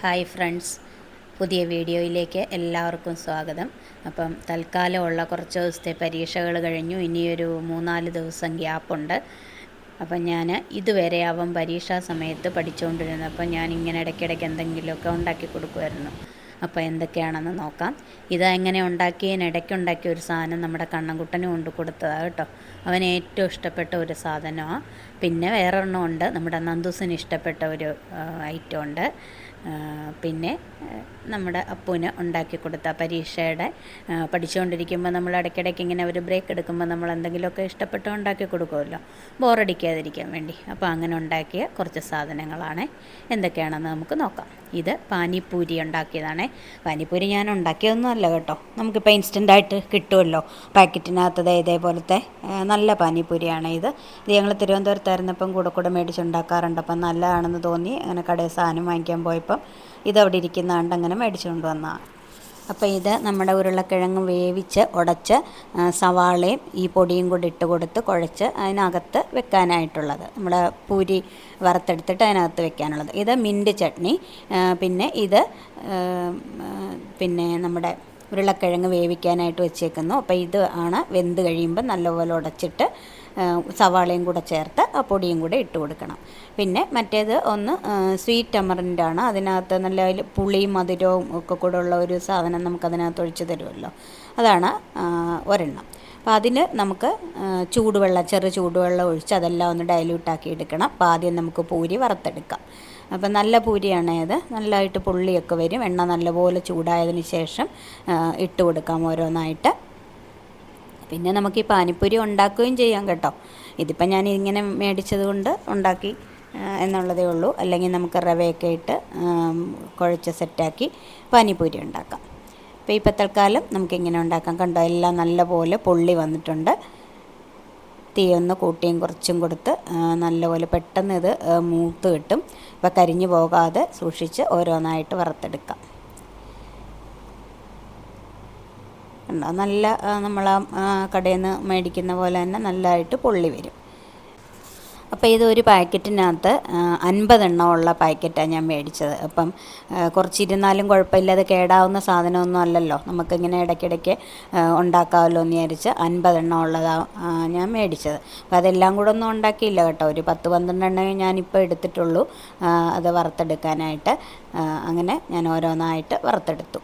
Hi friends, പുതിയ വീഡിയോയിലേക്ക് എല്ലാവർക്കും സ്വാഗതം. അപ്പം തൽക്കാലമുള്ള കുറച്ച് ദിവസത്തെ പരീക്ഷകൾ കഴിഞ്ഞു. ഇനിയൊരു 3-4 ദിവസം ഗ്യാപ്പുണ്ട്. അപ്പം ഞാൻ ഇതുവരെ അവൻ പരീക്ഷാ സമയത്ത് പഠിച്ചുകൊണ്ടിരുന്നപ്പോൾ ഞാനിങ്ങനെ ഇടയ്ക്കിടയ്ക്ക് എന്തെങ്കിലുമൊക്കെ ഉണ്ടാക്കി കൊടുക്കുമായിരുന്നു. അപ്പോൾ എന്തൊക്കെയാണെന്ന് നോക്കാം. ഇത് എങ്ങനെ ഉണ്ടാക്കിയതിനിടയ്ക്ക് ഉണ്ടാക്കിയ ഒരു സാധനം നമ്മുടെ കണ്ണൻകുട്ടന് കൊണ്ട് കൊടുത്തതാണ് കേട്ടോ. അവന് ഏറ്റവും ഇഷ്ടപ്പെട്ട ഒരു സാധനമാണ്. പിന്നെ വേറൊരെണ്ണം ഉണ്ട്, നമ്മുടെ നന്ദൂസിന് ഇഷ്ടപ്പെട്ട ഒരു ഐറ്റം ഉണ്ട്. പിന്നെ നമ്മുടെ അപ്പൂന് ഉണ്ടാക്കി കൊടുത്ത പരീക്ഷയുടെ പഠിച്ചുകൊണ്ടിരിക്കുമ്പോൾ നമ്മൾ ഇടയ്ക്കിടയ്ക്ക് ഇങ്ങനെ ഒരു ബ്രേക്ക് എടുക്കുമ്പോൾ നമ്മൾ എന്തെങ്കിലുമൊക്കെ ഇഷ്ടപ്പെട്ട് ഉണ്ടാക്കി കൊടുക്കുമല്ലോ, ബോറടിക്കാതിരിക്കാൻ വേണ്ടി. അപ്പോൾ അങ്ങനെ ഉണ്ടാക്കിയ കുറച്ച് സാധനങ്ങളാണ്. എന്തൊക്കെയാണെന്ന് നമുക്ക് നോക്കാം. ഇത് പാനിപ്പൂരി ഉണ്ടാക്കിയതാണ്. പാനിപ്പൂരി ഞാൻ ഉണ്ടാക്കിയതൊന്നും അല്ല കേട്ടോ, നമുക്കിപ്പോൾ ഇൻസ്റ്റൻ്റായിട്ട് കിട്ടുമല്ലോ പാക്കറ്റിനകത്തത്. ഇതേപോലത്തെ നല്ല പാനിപ്പൂരിയാണ് ഇത്. ഞങ്ങൾ തിരുവനന്തപുരത്തായിരുന്നപ്പം കൂടെ മേടിച്ചുണ്ടാക്കാറുണ്ട്. അപ്പം നല്ലതാണെന്ന് തോന്നി അങ്ങനെ കടയിൽ സാധനം വാങ്ങിക്കാൻ പോയപ്പോൾ ഇതവിടെ ഇരിക്കുന്നതുകൊണ്ട് അങ്ങനെ മേടിച്ചുകൊണ്ട് വന്നതാണ്. അപ്പോൾ ഇത് നമ്മുടെ ഉരുളക്കിഴങ്ങ് വേവിച്ച് ഉടച്ച് സവാളയും ഈ പൊടിയും കൂടി ഇട്ട് കൊടുത്ത് കുഴച്ച് അതിനകത്ത് വെക്കാനായിട്ടുള്ളത്, നമ്മുടെ പൂരി വറുത്തെടുത്തിട്ട് അതിനകത്ത് വെക്കാനുള്ളത്. ഇത് മിൻറ്റ് ചട്നി. പിന്നെ ഇത് നമ്മുടെ ഉരുളക്കിഴങ്ങ് വേവിക്കാനായിട്ട് വെച്ചേക്കുന്നു. അപ്പോൾ ഇത് ആണ് വെന്ത് കഴിയുമ്പോൾ നല്ലപോലെ ഉടച്ചിട്ട് സവാളയും കൂടെ ചേർത്ത് ആ പൊടിയും കൂടെ ഇട്ട് കൊടുക്കണം. പിന്നെ മറ്റേത് ഒന്ന് സ്വീറ്റ് ടമറിൻ്റാണ്. അതിനകത്ത് നല്ല പുളിയും മധുരവും ഒക്കെ കൂടെ ഉള്ള ഒരു സാധനം നമുക്കതിനകത്ത് ഒഴിച്ച് തരുമല്ലോ, അതാണ് ഒരെണ്ണം. അപ്പോൾ അതിന് നമുക്ക് ചെറു ചൂടുവെള്ളം ഒഴിച്ച് അതെല്ലാം ഒന്ന് ഡൈല്യൂട്ടാക്കി എടുക്കണം. അപ്പോൾ ആദ്യം നമുക്ക് പൂരി വറുത്തെടുക്കാം. അപ്പം നല്ല പൂരിയാണ് ഇത്, നല്ലതായിട്ട് പുള്ളിയൊക്കെ വരും. എണ്ണ നല്ലപോലെ ചൂടായതിന് ശേഷം ഇട്ട് കൊടുക്കാം ഓരോന്നായിട്ട്. പിന്നെ നമുക്ക് ഈ പാനിപ്പൂരി ഉണ്ടാക്കുകയും ചെയ്യാം കേട്ടോ. ഇതിപ്പം ഞാൻ ഇങ്ങനെ മേടിച്ചത് കൊണ്ട് ഉണ്ടാക്കി എന്നുള്ളതേ ഉള്ളൂ. അല്ലെങ്കിൽ നമുക്ക് റവയൊക്കെ ഇട്ട് കുഴച്ച് സെറ്റാക്കി പാനിപ്പൂരി ഉണ്ടാക്കാം. അപ്പോൾ ഇപ്പോൾ തൽക്കാലം നമുക്കിങ്ങനെ ഉണ്ടാക്കാം. കണ്ടോ, എല്ലാം നല്ലപോലെ പൊള്ളി വന്നിട്ടുണ്ട്. തീയൊന്ന് കൂട്ടിയും കുറച്ചും കൊടുത്ത് നല്ലപോലെ പെട്ടെന്ന് ഇത് മൂത്ത് കിട്ടും. അപ്പോൾ കരിഞ്ഞു പോകാതെ സൂക്ഷിച്ച് ഓരോന്നായിട്ട് വറുത്തെടുക്കാം. നല്ല നമ്മൾ കടയിൽ നിന്ന് മേടിക്കുന്ന പോലെ തന്നെ നല്ലതായിട്ട് പൊള്ളി വരും. അപ്പോൾ ഇത് ഒരു പാക്കറ്റിനകത്ത് 50 എണ്ണമുള്ള പാക്കറ്റാണ് ഞാൻ മേടിച്ചത്. അപ്പം കുറച്ചിരുന്നാലും കുഴപ്പമില്ല, അത് കേടാവുന്ന സാധനമൊന്നും അല്ലല്ലോ, നമുക്കിങ്ങനെ ഇടയ്ക്കിടയ്ക്ക് ഉണ്ടാക്കാമല്ലോ എന്ന് വിചാരിച്ച് 50 എണ്ണമുള്ളതാണ് ഞാൻ മേടിച്ചത്. അപ്പോൾ അതെല്ലാം കൂടെ ഒന്നും ഉണ്ടാക്കിയില്ല കേട്ടോ, ഒരു 10-12 എണ്ണമേ ഞാനിപ്പോൾ എടുത്തിട്ടുള്ളൂ അത് വറുത്തെടുക്കാനായിട്ട്. അങ്ങനെ ഞാൻ ഓരോന്നായിട്ട് വറുത്തെടുത്തു.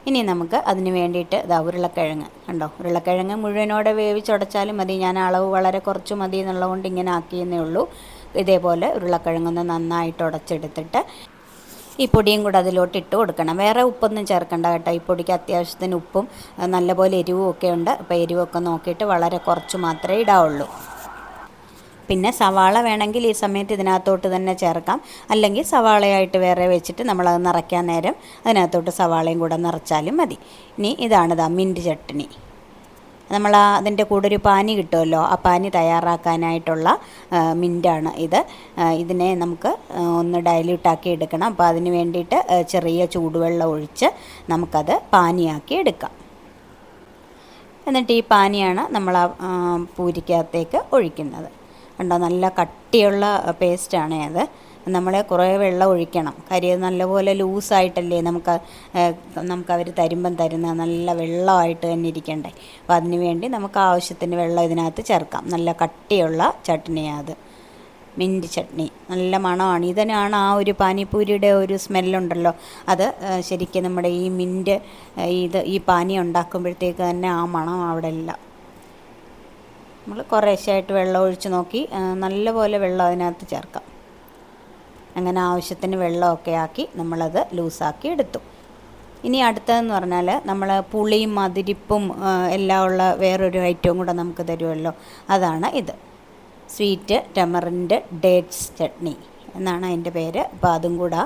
ഇനി നമുക്ക് അതിന് വേണ്ടിയിട്ട് ഉരുളക്കിഴങ്ങ് കണ്ടോ, ഉരുളക്കിഴങ്ങ് മുഴുവനോടെ വേവിച്ചുടച്ചാലും മതി. ഞാൻ അളവ് വളരെ കുറച്ച് മതി എന്നുള്ളതുകൊണ്ട് ഇങ്ങനെ ആക്കിയെന്നേ ഉള്ളൂ. ഇതേപോലെ ഉരുളക്കിഴങ്ങൊന്ന് നന്നായിട്ട് ഉടച്ചെടുത്തിട്ട് ഈ പൊടിയും കൂടെ അതിലോട്ട് ഇട്ട് കൊടുക്കണം. വേറെ ഉപ്പൊന്നും ചേർക്കണ്ട കേട്ടോ. ഈ പൊടിക്ക് അത്യാവശ്യത്തിന് ഉപ്പും നല്ലപോലെ എരിവും ഒക്കെ ഉണ്ട്. അപ്പോൾ എരിവൊക്കെ നോക്കിയിട്ട് വളരെ കുറച്ച് മാത്രമേ ഇടാവുള്ളൂ. പിന്നെ സവാള വേണമെങ്കിൽ ഈ സമയത്ത് ഇതിനകത്തോട്ട് തന്നെ ചേർക്കാം, അല്ലെങ്കിൽ സവാളയായിട്ട് വേറെ വെച്ചിട്ട് നമ്മളത് നിറയ്ക്കാൻ നേരം അതിനകത്തോട്ട് സവാളയും കൂടെ നിറച്ചാലും മതി. ഇനി ഇതാണ് മിൻറ്റ് ചട്നി. നമ്മൾ അതിൻ്റെ കൂടെ ഒരു പാനി കിട്ടുമല്ലോ, ആ പാനി തയ്യാറാക്കാനായിട്ടുള്ള മിൻറ്റാണ് ഇത്. ഇതിനെ നമുക്ക് ഒന്ന് ഡൈല്യൂട്ടാക്കി എടുക്കണം. അപ്പോൾ അതിന് വേണ്ടിയിട്ട് ചെറിയ ചൂടുവെള്ളം ഒഴിച്ച് നമുക്കത് പാനിയാക്കി എടുക്കാം. എന്നിട്ട് ഈ പാനിയാണ് നമ്മൾ ആ പൂരിക്കകത്തേക്ക് ഒഴിക്കുന്നത്. കണ്ടോ, നല്ല കട്ടിയുള്ള പേസ്റ്റാണ് അത്. നമ്മൾ കുറേ വെള്ളം ഒഴിക്കണം. കാര്യം നല്ലപോലെ ലൂസായിട്ടല്ലേ നമുക്കവർ തരുന്നത്, നല്ല വെള്ളമായിട്ട് തന്നെ ഇരിക്കണ്ടേ. അപ്പോൾ അതിന് വേണ്ടി നമുക്ക് ആവശ്യത്തിന് വെള്ളം ഇതിനകത്ത് ചേർക്കാം. നല്ല കട്ടിയുള്ള ചട്നിയാണ് അത്, മിൻറ്റ് ചട്നി. നല്ല മണമാണ്. ഇതിനാണ് ആ ഒരു പാനിപ്പൂരിയുടെ ഒരു സ്മെല്ലുണ്ടല്ലോ, അത് ശരിക്കും നമ്മുടെ ഈ മിൻറ്റ് ഈ പാനി ഉണ്ടാക്കുമ്പോഴത്തേക്ക് തന്നെ ആ മണം അവിടെ ഇല്ല. നമ്മൾ കുറേശ്ശായിട്ട് വെള്ളം ഒഴിച്ച് നോക്കി നല്ലപോലെ വെള്ളം അതിനകത്ത് ചേർക്കാം. അങ്ങനെ ആവശ്യത്തിന് വെള്ളമൊക്കെ ആക്കി നമ്മളത് ലൂസാക്കി എടുത്തു. ഇനി അടുത്തതെന്ന് പറഞ്ഞാൽ നമ്മൾ പുളിയും മധുരിപ്പും എല്ലാം ഉള്ള വേറൊരു ഐറ്റവും കൂടെ നമുക്ക് തരുമല്ലോ, അതാണ് ഇത്. സ്വീറ്റ് ടമറിൻ്റെ ഡേറ്റ്സ് ചട്നി എന്നാണ് അതിൻ്റെ പേര്. അപ്പോൾ അതും കൂടെ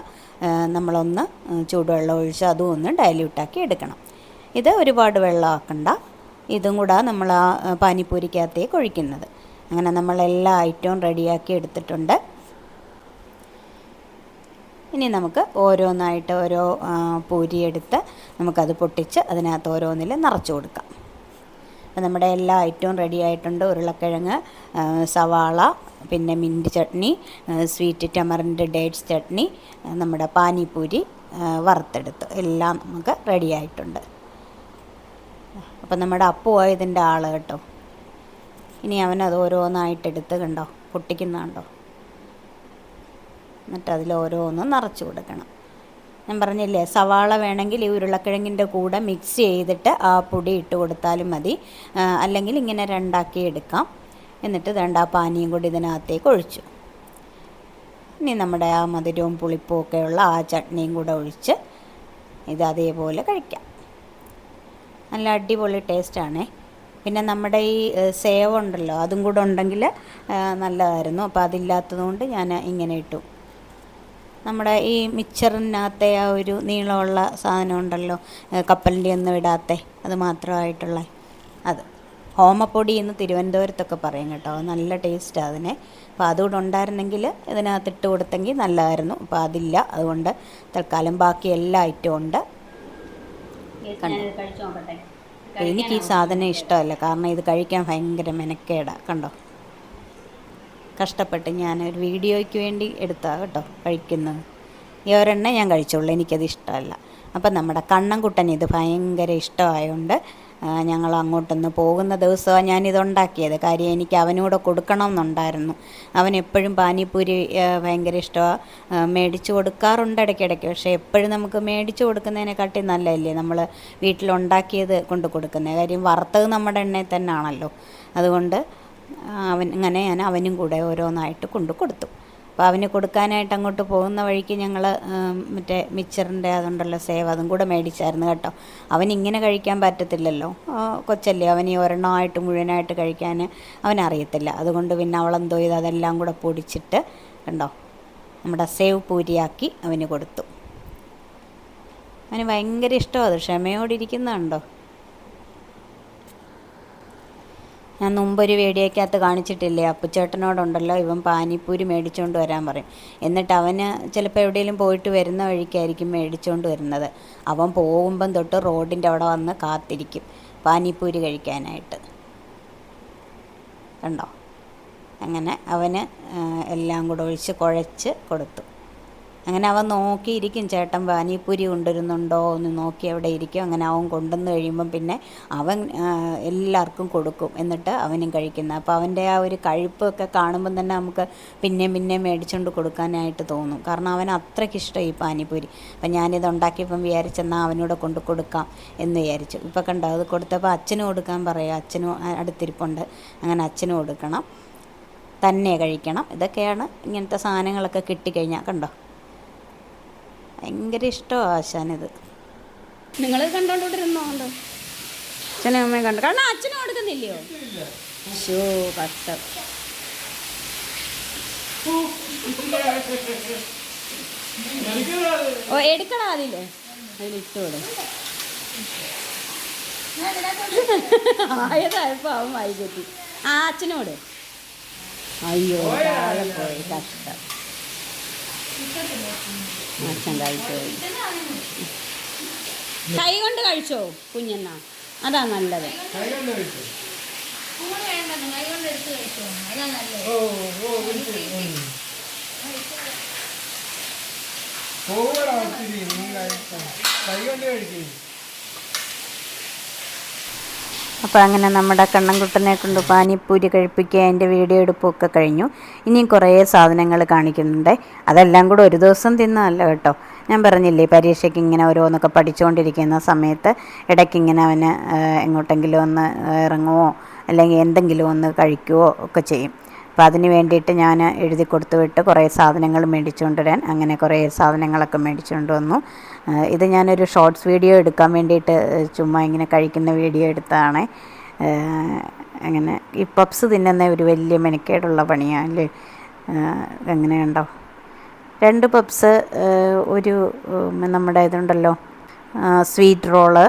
നമ്മളൊന്ന് ചൂടുവെള്ളം ഒഴിച്ച് അതും ഒന്ന് ഡൈല്യൂട്ടാക്കി എടുക്കണം. ഇത് ഒരുപാട് വെള്ളം ആക്കണ്ട, ഇതും കൂടെ നമ്മൾ ആ പാനിപ്പൂരിക്കകത്തേക്ക് ഒഴിക്കുന്നത്. അങ്ങനെ നമ്മളെല്ലാ ഐറ്റവും റെഡിയാക്കി എടുത്തിട്ടുണ്ട്. ഇനി നമുക്ക് ഓരോന്നായിട്ട് ഓരോ പൂരി എടുത്ത് നമുക്കത് പൊട്ടിച്ച് അതിനകത്ത് ഓരോന്നിൽ നിറച്ച് കൊടുക്കാം. അപ്പോൾ നമ്മുടെ എല്ലാ ഐറ്റവും റെഡി ആയിട്ടുണ്ട്. ഉരുളക്കിഴങ്ങ്, സവാള, പിന്നെ മിൻറ്റ് ചട്നി, സ്വീറ്റ് ടമറിൻ്റെ ഡേറ്റ്സ് ചട്നി, നമ്മുടെ പാനിപ്പൂരി വറുത്തെടുത്ത് എല്ലാം നമുക്ക് റെഡി ആയിട്ടുണ്ട്. അപ്പം നമ്മുടെ അപ്പുവാണ് ഇതിൻ്റെ ആൾ കേട്ടോ. ഇനി അവനത് ഓരോന്നായിട്ടെടുത്ത് കണ്ടോ പൊട്ടിക്കുന്നുണ്ടോ, എന്നിട്ട് അതിൽ ഓരോന്നും നിറച്ച് കൊടുക്കണം. ഞാൻ പറഞ്ഞില്ലേ, സവാള വേണമെങ്കിൽ ഈ ഉരുളക്കിഴങ്ങിൻ്റെ കൂടെ മിക്സ് ചെയ്തിട്ട് ആ പൊടി ഇട്ട് കൊടുത്താലും മതി, അല്ലെങ്കിൽ ഇങ്ങനെ രണ്ടാക്കി എടുക്കാം. എന്നിട്ട് ആ പാനിയും കൂടി ഇതിനകത്തേക്ക് ഒഴിച്ചു. ഇനി നമ്മുടെ ആ മധുരവും പുളിപ്പും ഒക്കെയുള്ള ആ ചട്നിയും കൂടെ ഒഴിച്ച് ഇത് അതേപോലെ കഴിക്കാം. നല്ല അടിപൊളി ടേസ്റ്റാണേ. പിന്നെ നമ്മുടെ ഈ സേവ ഉണ്ടല്ലോ, അതും കൂടെ ഉണ്ടെങ്കിൽ നല്ലതായിരുന്നു. അപ്പോൾ അതില്ലാത്തത് കൊണ്ട് ഞാൻ ഇങ്ങനെ ഇട്ടു. നമ്മുടെ ഈ മിക്സറിനകത്തെ ആ ഒരു നീളമുള്ള സാധനം ഉണ്ടല്ലോ, കപ്പലിൻ്റെ ഒന്നും ഇടാത്ത, അത് മാത്രമായിട്ടുള്ള അത് ഓമപ്പൊടി എന്ന് തിരുവനന്തപുരത്തൊക്കെ പറയും കേട്ടോ. നല്ല ടേസ്റ്റാണ് അതിനെ. അപ്പോൾ അതുകൂടെ ഉണ്ടായിരുന്നെങ്കിൽ ഇതിനകത്തിട്ട് കൊടുത്തെങ്കിൽ നല്ലതായിരുന്നു. അപ്പോൾ അതില്ല, അതുകൊണ്ട് തൽക്കാലം ബാക്കി എല്ലാ ഐറ്റവും ഉണ്ട്. എനിക്ക് ഈ സാധനം ഇഷ്ടമല്ല, കാരണം ഇത് കഴിക്കാൻ ഭയങ്കര മെനക്കേടാണ്. കണ്ടോ, കഷ്ടപ്പെട്ട് ഞാനൊരു വീഡിയോയ്ക്ക് വേണ്ടി എടുത്താൽ കേട്ടോ കഴിക്കുന്നത്. ഈ ഒരെണ്ണം ഞാൻ കഴിച്ചോളൂ, എനിക്കത് ഇഷ്ടമല്ല. അപ്പം നമ്മുടെ കണ്ണൻകുട്ടൻ ഇത് ഭയങ്കര ഇഷ്ടമായതുകൊണ്ട് ഞങ്ങൾ അങ്ങോട്ടൊന്ന് പോകുന്ന ദിവസമാണ് ഞാനിതുണ്ടാക്കിയത്. കാര്യം എനിക്ക് അവനൂടെ കൊടുക്കണം എന്നുണ്ടായിരുന്നു. അവൻ എപ്പോഴും പാനിപ്പൂരി ഭയങ്കര ഇഷ്ടമാണ്, മേടിച്ച് കൊടുക്കാറുണ്ട് ഇടയ്ക്കിടയ്ക്ക്. പക്ഷേ എപ്പോഴും നമുക്ക് മേടിച്ച് കൊടുക്കുന്നതിനെക്കാട്ടി നല്ലതല്ലേ നമ്മൾ വീട്ടിലുണ്ടാക്കിയത് കൊണ്ട് കൊടുക്കുന്നത്. കാര്യം വറുത്തത് നമ്മുടെ എണ്ണയിൽ തന്നെ ആണല്ലോ. അതുകൊണ്ട് ഞാൻ അവനും കൂടെ ഓരോന്നായിട്ട് കൊണ്ട് കൊടുത്തു. അപ്പോൾ അവന് കൊടുക്കാനായിട്ട് അങ്ങോട്ട് പോകുന്ന വഴിക്ക് ഞങ്ങൾ മറ്റേ മിക്സറിൻ്റെ അതുണ്ടല്ലോ സേവ്, അതും കൂടെ മേടിച്ചായിരുന്നു കേട്ടോ. അവനിങ്ങനെ കഴിക്കാൻ പറ്റത്തില്ലല്ലോ, കൊച്ചല്ലേ, അവന് ഒരെണ്ണമായിട്ട് മുഴുവനായിട്ട് കഴിക്കാൻ അവനറിയത്തില്ല. അതുകൊണ്ട് പിന്നെ അവളെന്തോ ചെയ്ത് അതെല്ലാം കൂടെ പൊടിച്ചിട്ട് കണ്ടോ നമ്മുടെ സേവ് പൂരിയാക്കി അവന് കൊടുത്തു. അവന് ഭയങ്കര ഇഷ്ടമാണ് അത്, ക്ഷമയോടിരിക്കുന്നുണ്ടോ. ഞാൻ മുമ്പൊരു വീഡിയോയ്ക്കകത്ത് കാണിച്ചിട്ടില്ലേ, അപ്പുച്ചേട്ടനോടുണ്ടല്ലോ ഇവൻ പാനിപ്പൂരി മേടിച്ചുകൊണ്ട് വരാൻ പറയും. എന്നിട്ട് അവന് ചിലപ്പോൾ എവിടെയെങ്കിലും പോയിട്ട് വരുന്ന വഴിക്കായിരിക്കും മേടിച്ചുകൊണ്ട് വരുന്നത്. അവൻ പോകുമ്പം തൊട്ട് റോഡിൻ്റെ അവിടെ വന്ന് കാത്തിരിക്കും പാനിപ്പൂരി കഴിക്കാനായിട്ട്. കണ്ടോ, അങ്ങനെ അവന് എല്ലാം കൂടെ ഒഴിച്ച് കുഴച്ച് കൊടുത്തു. അങ്ങനെ അവൻ നോക്കിയിരിക്കും, ചേട്ടൻ പാനിപ്പൂരി കൊണ്ടുവരുന്നുണ്ടോ എന്ന് നോക്കി അവിടെ ഇരിക്കും. അങ്ങനെ അവൻ കൊണ്ടുവന്ന് കഴിയുമ്പം പിന്നെ അവൻ എല്ലാവർക്കും കൊടുക്കും, എന്നിട്ട് അവനും കഴിക്കുന്നത്. അപ്പോൾ അവൻ്റെ ആ ഒരു കഴിപ്പൊക്കെ കാണുമ്പം തന്നെ നമുക്ക് പിന്നെയും മേടിച്ചുകൊണ്ട് കൊടുക്കാനായിട്ട് തോന്നും. കാരണം അവൻ അത്രയ്ക്ക് ഇഷ്ടം ഈ പാനിപ്പൂരി. അപ്പം ഞാനിത് ഉണ്ടാക്കിയപ്പം വിചാരിച്ചെന്നാൽ അവനോട് കൊണ്ട് കൊടുക്കാം എന്ന് വിചാരിച്ചു. ഇപ്പം കണ്ടോ, അത് കൊടുത്തപ്പോൾ അച്ഛനും കൊടുക്കാൻ പറയുക. അച്ഛനും അടുത്തിരിപ്പുണ്ട്, അങ്ങനെ അച്ഛനും കൊടുക്കണം, തന്നെ കഴിക്കണം. ഇതൊക്കെയാണ് ഇങ്ങനത്തെ സാധനങ്ങളൊക്കെ കിട്ടിക്കഴിഞ്ഞാൽ. കണ്ടോ, ഭയങ്കര ഇഷ്ടമാണ് ആശാനിത്. നിങ്ങൾ കണ്ടോണ്ടിരുന്നോണ്ടോ, അച്ഛനും അമ്മയും കണ്ടു. കാരണം അച്ഛനും കൊടുക്കുന്നില്ലയോ? ഷോ കഷ്ടം. ഓ എടുക്കടാ, അതിലിട്ടോട് ആയതായപ്പോ അവൻ വൈകി. ആ അച്ഛനോട്. അയ്യോ താഴെ പോയി, കഷ്ടം. അച്ഛൻ കഴിച്ചോ, കൈ കൊണ്ട് കഴിച്ചോ കുഞ്ഞെണ്ണ, അതാ നല്ലത്. അപ്പോൾ അങ്ങനെ നമ്മുടെ കണ്ണൻകുട്ടനെ കൊണ്ട് പാനിപ്പൂരി കഴിപ്പിക്കുക, അതിൻ്റെ വീഡിയോ എടുപ്പൊക്കെ കഴിഞ്ഞു. ഇനിയും കുറേ സാധനങ്ങൾ കാണിക്കുന്നുണ്ട്. അതെല്ലാം കൂടെ ഒരു ദിവസം തിന്നതല്ല കേട്ടോ. ഞാൻ പറഞ്ഞില്ലേ, പരീക്ഷയ്ക്ക് ഇങ്ങനെ ഓരോന്നൊക്കെ പഠിച്ചുകൊണ്ടിരിക്കുന്ന സമയത്ത് ഇടയ്ക്കിങ്ങനെ അവന് എങ്ങോട്ടെങ്കിലും ഒന്ന് ഇറങ്ങുമോ അല്ലെങ്കിൽ എന്തെങ്കിലും ഒന്ന് കഴിക്കുകയോ ഒക്കെ ചെയ്യും. അപ്പോൾ അതിന് വേണ്ടിയിട്ട് ഞാൻ എഴുതി കൊടുത്തു വിട്ട് കുറേ സാധനങ്ങൾ മേടിച്ചുകൊണ്ട് വരാൻ. അങ്ങനെ കുറേ സാധനങ്ങളൊക്കെ മേടിച്ചുകൊണ്ട് വന്നു. ഇത് ഞാനൊരു ഷോർട്സ് വീഡിയോ എടുക്കാൻ വേണ്ടിയിട്ട് ചുമ്മാ ഇങ്ങനെ കഴിക്കുന്ന വീഡിയോ എടുത്തതാണ്. അങ്ങനെ ഈ പപ്സ് തിന്നുന്ന ഒരു വലിയ മെനക്കേടുള്ള പണിയാണ് അല്ലേ. എങ്ങനെയുണ്ടോ, 2 പപ്സ്, ഒരു നമ്മുടെ ഇതുണ്ടല്ലോ സ്വീറ്റ് റോള്,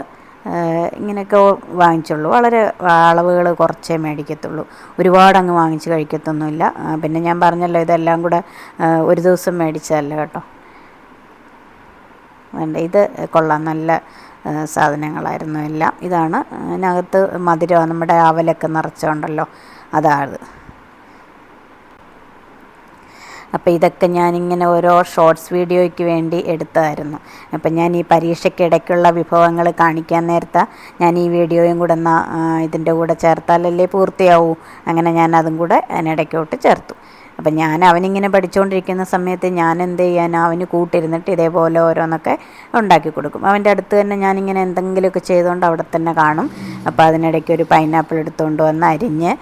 ഇങ്ങനെയൊക്കെ വാങ്ങിച്ചുള്ളൂ. വളരെ അളവുകൾ കുറച്ചേ മേടിക്കത്തുള്ളൂ, ഒരുപാട് അങ്ങ് വാങ്ങിച്ച് കഴിക്കത്തൊന്നുമില്ല. പിന്നെ ഞാൻ പറഞ്ഞല്ലോ ഇതെല്ലാം കൂടെ ഒരു ദിവസം മേടിച്ചതല്ല കേട്ടോ. വേണ്ട, ഇത് കൊള്ളാം, നല്ല സാധനങ്ങളായിരുന്നു എല്ലാം. ഇതാണ് അതിനകത്ത് മധുരം, നമ്മുടെ അവലൊക്കെ നിറച്ചുണ്ടല്ലോ, അതാണ്. അപ്പോൾ ഇതൊക്കെ ഞാനിങ്ങനെ ഓരോ ഷോർട്സ് വീഡിയോയ്ക്ക് വേണ്ടി എടുത്തതായിരുന്നു. അപ്പം ഞാൻ ഈ പരീക്ഷയ്ക്കിടയ്ക്കുള്ള വിഭവങ്ങൾ കാണിക്കാൻ നേരത്തെ ഞാൻ ഈ വീഡിയോയും കൂടെ ഇതിൻ്റെ കൂടെ ചേർത്താലല്ലേ പൂർത്തിയാവൂ. അങ്ങനെ ഞാൻ അതും കൂടെ അതിനിടയ്ക്കോട്ട് ചേർത്തു. അപ്പം ഞാൻ അവനിങ്ങനെ പഠിച്ചുകൊണ്ടിരിക്കുന്ന സമയത്ത് ഞാൻ എന്ത് ചെയ്യാൻ, അവന് കൂട്ടിരുന്നിട്ട് ഇതേപോലെ ഓരോന്നൊക്കെ ഉണ്ടാക്കി കൊടുക്കും. അവൻ്റെ അടുത്ത് തന്നെ ഞാനിങ്ങനെ എന്തെങ്കിലുമൊക്കെ ചെയ്തുകൊണ്ട് അവിടെ തന്നെ കാണും. അപ്പോൾ അതിനിടയ്ക്ക് ഒരു പൈനാപ്പിൾ എടുത്തുകൊണ്ട് വന്ന് അരിഞ്ഞ്,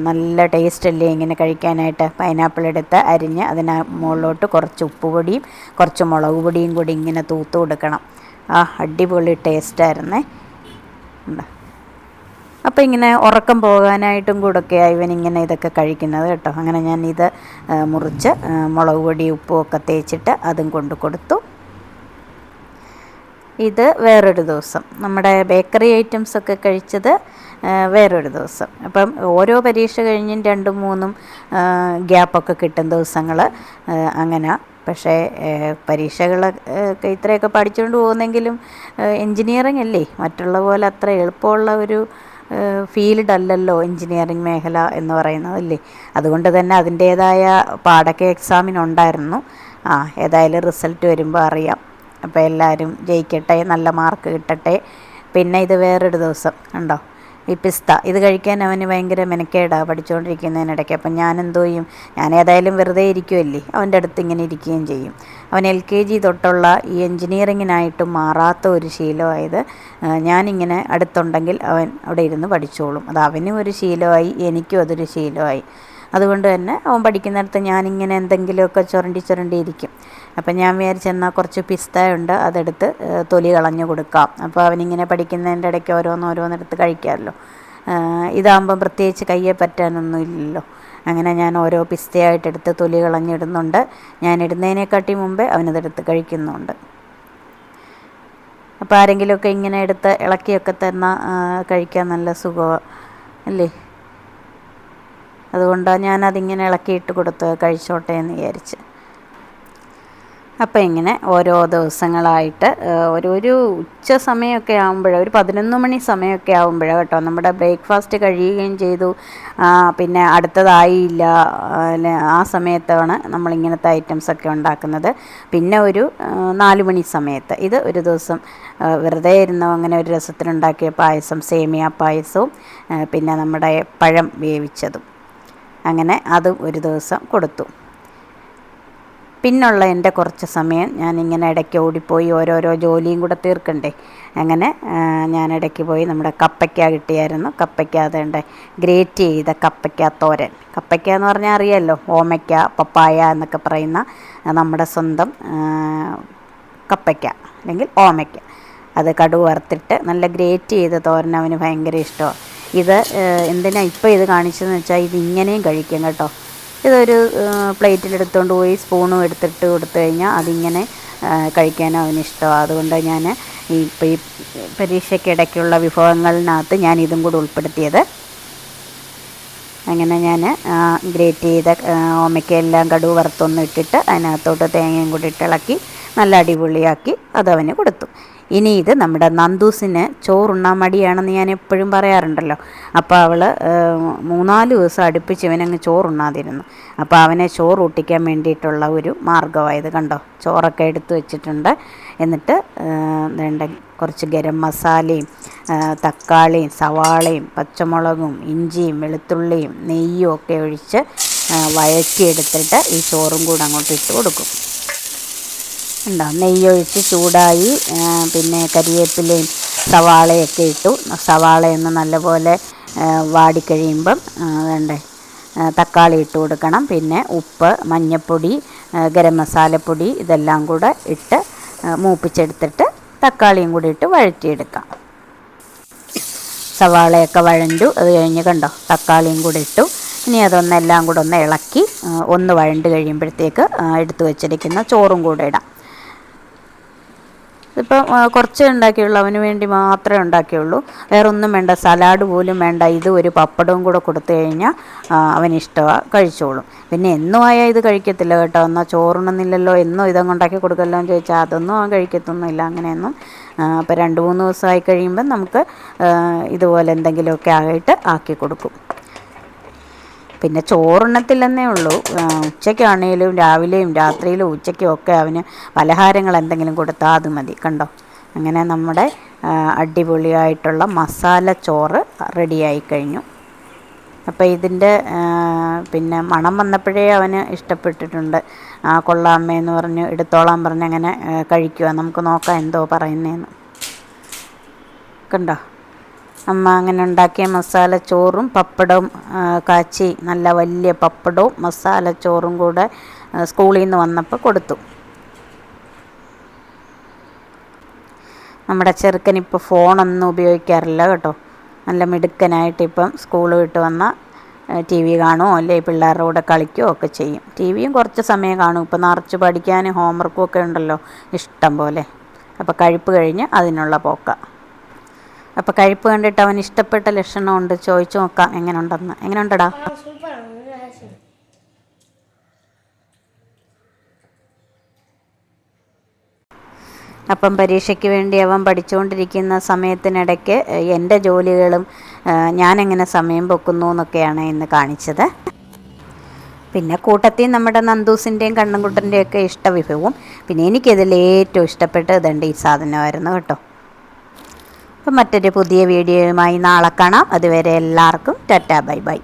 നല്ല ടേസ്റ്റ് അല്ലേ ഇങ്ങനെ കഴിക്കാനായിട്ട്, പൈനാപ്പിൾ എടുത്ത് അരിഞ്ഞ് അതിന് മുകളിലോട്ട് കുറച്ച് ഉപ്പുപൊടിയും കുറച്ച് മുളക് പൊടിയും കൂടി ഇങ്ങനെ തൂത്ത് കൊടുക്കണം. അടിപൊളി ടേസ്റ്റായിരുന്നേ. അപ്പോൾ ഇങ്ങനെ ഉറക്കം പോകാനായിട്ടും കൂടെയൊക്കെയാണ് ഇവനിങ്ങനെ ഇതൊക്കെ കഴിക്കുന്നത് കേട്ടോ. അങ്ങനെ ഞാൻ ഇത് മുറിച്ച് മുളക് പൊടി ഉപ്പും ഒക്കെ തേച്ചിട്ട് അതും കൊണ്ട് കൊടുത്തു. ഇത് വേറൊരു ദിവസം. നമ്മുടെ ബേക്കറി ഐറ്റംസൊക്കെ കഴിച്ചത് വേറൊരു ദിവസം. അപ്പം ഓരോ പരീക്ഷ കഴിഞ്ഞും 2, 3 ഗ്യാപ്പൊക്കെ കിട്ടും ദിവസങ്ങൾ അങ്ങനെ. പക്ഷേ പരീക്ഷകളൊക്കെ ഇത്രയൊക്കെ പഠിച്ചുകൊണ്ട് പോകുന്നെങ്കിലും എൻജിനീയറിംഗ് അല്ലേ, മറ്റുള്ള പോലെ അത്ര എളുപ്പമുള്ള ഒരു ഫീൽഡ് അല്ലല്ലോ എൻജിനീയറിംഗ് മേഖല എന്ന് പറയുന്നത് അല്ലേ. അതുകൊണ്ട് തന്നെ അതിൻ്റേതായ പാടൊക്കെ എക്സാമിനുണ്ടായിരുന്നു. ഏതായാലും റിസൾട്ട് വരുമ്പോൾ അറിയാം. അപ്പോൾ എല്ലാവരും ജയിക്കട്ടെ, നല്ല മാർക്ക് കിട്ടട്ടെ. പിന്നെ ഇത് വേറൊരു ദിവസം ഉണ്ടോ, ഈ പിസ്ത ഇത് കഴിക്കാൻ അവന് ഭയങ്കര മെനക്കേടാണ് പഠിച്ചുകൊണ്ടിരിക്കുന്നതിനിടയ്ക്ക്. അപ്പം ഞാൻ എന്തോ ചെയ്യും, ഞാൻ ഏതായാലും വെറുതെ ഇരിക്കുമല്ലേ, അവൻ്റെ അടുത്ത് ഇങ്ങനെ ഇരിക്കുകയും ചെയ്യും. അവൻ LKG തൊട്ടുള്ള ഈ എൻജിനീയറിങ്ങിനായിട്ടും മാറാത്ത ഒരു ശീലമായത്. ഞാനിങ്ങനെ അടുത്തുണ്ടെങ്കിൽ അവൻ അവിടെ ഇരുന്ന് പഠിച്ചോളും. അത് അവനും ഒരു ശീലമായി, എനിക്കും അതൊരു ശീലമായി. അതുകൊണ്ട് തന്നെ അവൻ പഠിക്കുന്നിടത്ത് ഞാനിങ്ങനെ എന്തെങ്കിലുമൊക്കെ ചുരണ്ടി ഇരിക്കും. അപ്പം ഞാൻ വിചാരിച്ചെന്നാൽ കുറച്ച് പിസ്തയുണ്ട്, അതെടുത്ത് തൊലി കളഞ്ഞു കൊടുക്കാം. അപ്പോൾ അവനിങ്ങനെ പഠിക്കുന്നതിൻ്റെ ഇടയ്ക്ക് ഓരോന്നെടുത്ത് കഴിക്കാമല്ലോ. ഇതാകുമ്പം പ്രത്യേകിച്ച് കയ്യെ പറ്റാനൊന്നും ഇല്ലല്ലോ. അങ്ങനെ ഞാൻ ഓരോ പിസ്തയായിട്ടെടുത്ത് തൊലി കളഞ്ഞിടുന്നുണ്ട്. ഞാൻ ഇടുന്നതിനെക്കാട്ടി മുമ്പേ അവനതെടുത്ത് കഴിക്കുന്നുണ്ട്. അപ്പോൾ ആരെങ്കിലുമൊക്കെ ഇങ്ങനെ എടുത്ത് ഇളക്കിയൊക്കെ തന്നാൽ കഴിക്കാൻ നല്ല സുഖമാണ് അല്ലേ. അതുകൊണ്ടാണ് ഞാനതിങ്ങനെ ഇളക്കിയിട്ട് കൊടുത്ത് കഴിച്ചോട്ടെ എന്ന് വിചാരിച്ച്. അപ്പോൾ ഇങ്ങനെ ഓരോ ദിവസങ്ങളായിട്ട് ഒരു ഉച്ച സമയമൊക്കെ ആകുമ്പോഴേ, ഒരു 11 മണി സമയമൊക്കെ ആകുമ്പോഴേ കേട്ടോ, നമ്മുടെ ബ്രേക്ക്ഫാസ്റ്റ് കഴിയുകയും ചെയ്തു. പിന്നെ അടുത്തതായില്ല, ആ സമയത്താണ് നമ്മളിങ്ങനത്തെ ഐറ്റംസൊക്കെ ഉണ്ടാക്കുന്നത്. പിന്നെ ഒരു 4 മണി സമയത്ത് ഇത് ഒരു ദിവസം വെറുതെ ഇരുന്ന് അങ്ങനെ ഒരു രസത്തിനുണ്ടാക്കിയ പായസം, സേമിയ പായസവും പിന്നെ നമ്മുടെ പഴം വേവിച്ചതും, അങ്ങനെ അതും ഒരു ദിവസം കൊടുത്തു. പിന്നുള്ള എൻ്റെ കുറച്ച് സമയം ഞാനിങ്ങനെ ഇടയ്ക്ക് ഓടിപ്പോയി ഓരോരോ ജോലിയും കൂടെ തീർക്കണ്ടേ. അങ്ങനെ ഞാൻ ഇടയ്ക്ക് പോയി നമ്മുടെ കപ്പയ്ക്ക കിട്ടിയായിരുന്നു. കപ്പയ്ക്ക അതുകൊണ്ട് ഗ്രേറ്റ് ചെയ്ത കപ്പയ്ക്ക തോരൻ. കപ്പയ്ക്ക എന്ന് പറഞ്ഞാൽ അറിയാമല്ലോ, ഓമയ്ക്ക, പപ്പായ എന്നൊക്കെ പറയുന്ന നമ്മുടെ സ്വന്തം കപ്പയ്ക്ക അല്ലെങ്കിൽ ഓമയ്ക്ക. അത് കടുക് വറുത്തിട്ട് നല്ല ഗ്രേറ്റ് ചെയ്ത തോരൻ അവന് ഭയങ്കര ഇഷ്ടമാണ്. ഇത് എന്തിനാണ് ഇപ്പോൾ ഇത് കാണിച്ചതെന്ന് വെച്ചാൽ ഇത് ഇങ്ങനെയും കഴിക്കും കേട്ടോ. ഇതൊരു പ്ലേറ്റിലെടുത്തുകൊണ്ട് പോയി സ്പൂണും എടുത്തിട്ട് കൊടുത്തു കഴിഞ്ഞാൽ അതിങ്ങനെ കഴിക്കാനും അവനിഷ്ടമാണ്. അതുകൊണ്ട് ഞാൻ ഈ പരീക്ഷയ്ക്കിടയ്ക്കുള്ള വിഭവങ്ങളിനകത്ത് ഞാൻ ഇതും കൂടെ ഉൾപ്പെടുത്തിയത്. അങ്ങനെ ഞാൻ ഗ്രേറ്റ് ചെയ്ത ഓമയ്ക്കെല്ലാം കടുക് വറുത്തൊന്നും ഇട്ടിട്ട് അതിനകത്തോട്ട് തേങ്ങയും കൂടി ഇട്ടിളക്കി നല്ല അടിപൊളിയാക്കി അതവന് കൊടുത്തു. ഇനി ഇത് നമ്മുടെ നന്ദൂസിന് ചോറുണ്ണാൻ മടിയാണെന്ന് ഞാൻ എപ്പോഴും പറയാറുണ്ടല്ലോ. അപ്പോൾ അവൾ 3-4 ദിവസം അടുപ്പിച്ച് ഇവനങ്ങ് ചോറുണ്ണാതിരുന്നു. അപ്പോൾ അവനെ ചോറ് ഊട്ടിക്കാൻ വേണ്ടിയിട്ടുള്ള ഒരു മാർഗ്ഗമായത് കണ്ടോ. ചോറൊക്കെ എടുത്ത് വെച്ചിട്ടുണ്ട്. എന്നിട്ട് വേണ്ട കുറച്ച് ഗരം മസാലയും തക്കാളിയും സവാളയും പച്ചമുളകും ഇഞ്ചിയും വെളുത്തുള്ളിയും നെയ്യും ഒക്കെ ഒഴിച്ച് വഴറ്റിയെടുത്തിട്ട് ഈ ചോറും കൂടെ അങ്ങോട്ട് ഇട്ട് കൊടുക്കും. ഉണ്ടോ, നെയ്യൊഴിച്ച് ചൂടായി. പിന്നെ കരിവേപ്പിലയും സവാളയൊക്കെ ഇട്ടു. സവാളയൊന്ന് നല്ലപോലെ വാടിക്കഴിയുമ്പം വേണ്ടേ തക്കാളി ഇട്ട് കൊടുക്കണം. പിന്നെ ഉപ്പ്, മഞ്ഞൾപ്പൊടി, ഗരം മസാലപ്പൊടി ഇതെല്ലാം കൂടെ ഇട്ട് മൂപ്പിച്ചെടുത്തിട്ട് തക്കാളിയും കൂടി ഇട്ട് വഴറ്റിയെടുക്കാം. സവാളയൊക്കെ വഴണ്ടു. അത് കഴിഞ്ഞ് കണ്ടോ തക്കാളിയും കൂടി ഇട്ടു. ഇനി അതൊന്നെല്ലാം കൂടെ ഒന്ന് ഇളക്കി ഒന്ന് വഴണ്ട് കഴിയുമ്പോഴത്തേക്ക് എടുത്തു വെച്ചിരിക്കുന്ന ചോറും കൂടെ ഇടാം. ഇതിപ്പം കുറച്ചേ ഉണ്ടാക്കിയുള്ളൂ, അവന് വേണ്ടി മാത്രമേ ഉണ്ടാക്കിയുള്ളൂ. വേറൊന്നും വേണ്ട, സലാഡ് പോലും വേണ്ട. ഇത് ഒരു പപ്പടവും കൂടെ കൊടുത്തു കഴിഞ്ഞാൽ അവനിഷ്ടമാണ്, കഴിച്ചോളും. പിന്നെ എന്നും ആയാൽ ഇത് കഴിക്കത്തില്ല കേട്ടോ. എന്നാൽ ചോറുണ്ണുന്നില്ലല്ലോ, എന്നും ഇതങ്ങ് ഉണ്ടാക്കി കൊടുക്കല്ലോ എന്ന് ചോദിച്ചാൽ അതൊന്നും അവൻ കഴിക്കത്തൊന്നുമില്ല അങ്ങനെയൊന്നും. അപ്പോൾ 2-3 ദിവസമായി കഴിയുമ്പം നമുക്ക് ഇതുപോലെ എന്തെങ്കിലുമൊക്കെ ആക്കി കൊടുക്കും. പിന്നെ ചോറുണ്ണത്തില്ലെന്നേ ഉള്ളൂ. ഉച്ചയ്ക്കാണേലും രാവിലെയും രാത്രിയിലും ഉച്ചയ്ക്കും ഒക്കെ അവന് പലഹാരങ്ങൾ എന്തെങ്കിലും കൊടുത്താൽ അത് മതി. കണ്ടോ, അങ്ങനെ നമ്മുടെ അടിപൊളിയായിട്ടുള്ള മസാല ചോറ് റെഡിയായി കഴിഞ്ഞു. അപ്പോൾ ഇതിൻ്റെ പിന്നെ മണം വന്നപ്പോഴേ അവന് ഇഷ്ടപ്പെട്ടിട്ടുണ്ട്. കൊള്ളാമേന്ന് പറഞ്ഞ് എടുത്തോളാൻ പറഞ്ഞ് അങ്ങനെ കഴിക്കുക. നമുക്ക് നോക്കാം എന്തോ പറയുന്നതെന്ന്. കണ്ടോ, അമ്മ അങ്ങനെ ഉണ്ടാക്കിയ മസാല ചോറും പപ്പടവും കാച്ചി, നല്ല വലിയ പപ്പടവും മസാല ചോറും കൂടെ സ്കൂളിൽ നിന്ന് വന്നപ്പോൾ കൊടുത്തു. നമ്മുടെ ചെറുക്കനിപ്പോൾ ഫോണൊന്നും ഉപയോഗിക്കാറില്ല കേട്ടോ. നല്ല മിടുക്കനായിട്ട് ഇപ്പം സ്കൂൾ വിട്ട് വന്നാൽ ടി വി കാണുമോ അല്ലെ പിള്ളേരുടെ കൂടെ കളിക്കുകയോ ഒക്കെ ചെയ്യും. ടി വിയും കുറച്ച് സമയം കാണും. ഇപ്പോൾ നിറച്ച് പഠിക്കാനും ഹോംവർക്കും ഒക്കെ ഉണ്ടല്ലോ ഇഷ്ടം പോലെ. അപ്പോൾ കഴിപ്പ് കഴിഞ്ഞ് അതിനുള്ള പോക്ക. അപ്പോൾ കഴിപ്പ് കണ്ടിട്ട് അവൻ ഇഷ്ടപ്പെട്ട ലക്ഷണമുണ്ട്. ചോദിച്ചു നോക്കാം എങ്ങനെയുണ്ടെന്ന്. എങ്ങനെയുണ്ടടാ? അപ്പം പരീക്ഷയ്ക്ക് വേണ്ടി അവൻ പഠിച്ചുകൊണ്ടിരിക്കുന്ന സമയത്തിനിടയ്ക്ക് എൻ്റെ ജോലികളും ഞാനെങ്ങനെ സമയം പൊക്കുന്നു എന്നൊക്കെയാണ് ഇന്ന് കാണിച്ചത്. പിന്നെ കൂട്ടത്തിൽ നമ്മുടെ നന്ദൂസിൻ്റെയും കണ്ണൻകുട്ടൻ്റെയൊക്കെ ഇഷ്ടവിഭവവും. പിന്നെ എനിക്കതിൽ ഏറ്റവും ഇഷ്ടപ്പെട്ടത് ഇതുണ്ട്, ഈ സാധനമായിരുന്നു കേട്ടോ. അപ്പം മറ്റൊരു പുതിയ വീഡിയോയുമായി നാളെ കാണാം. അതുവരെ എല്ലാവർക്കും ടാറ്റാ ബൈ ബൈ.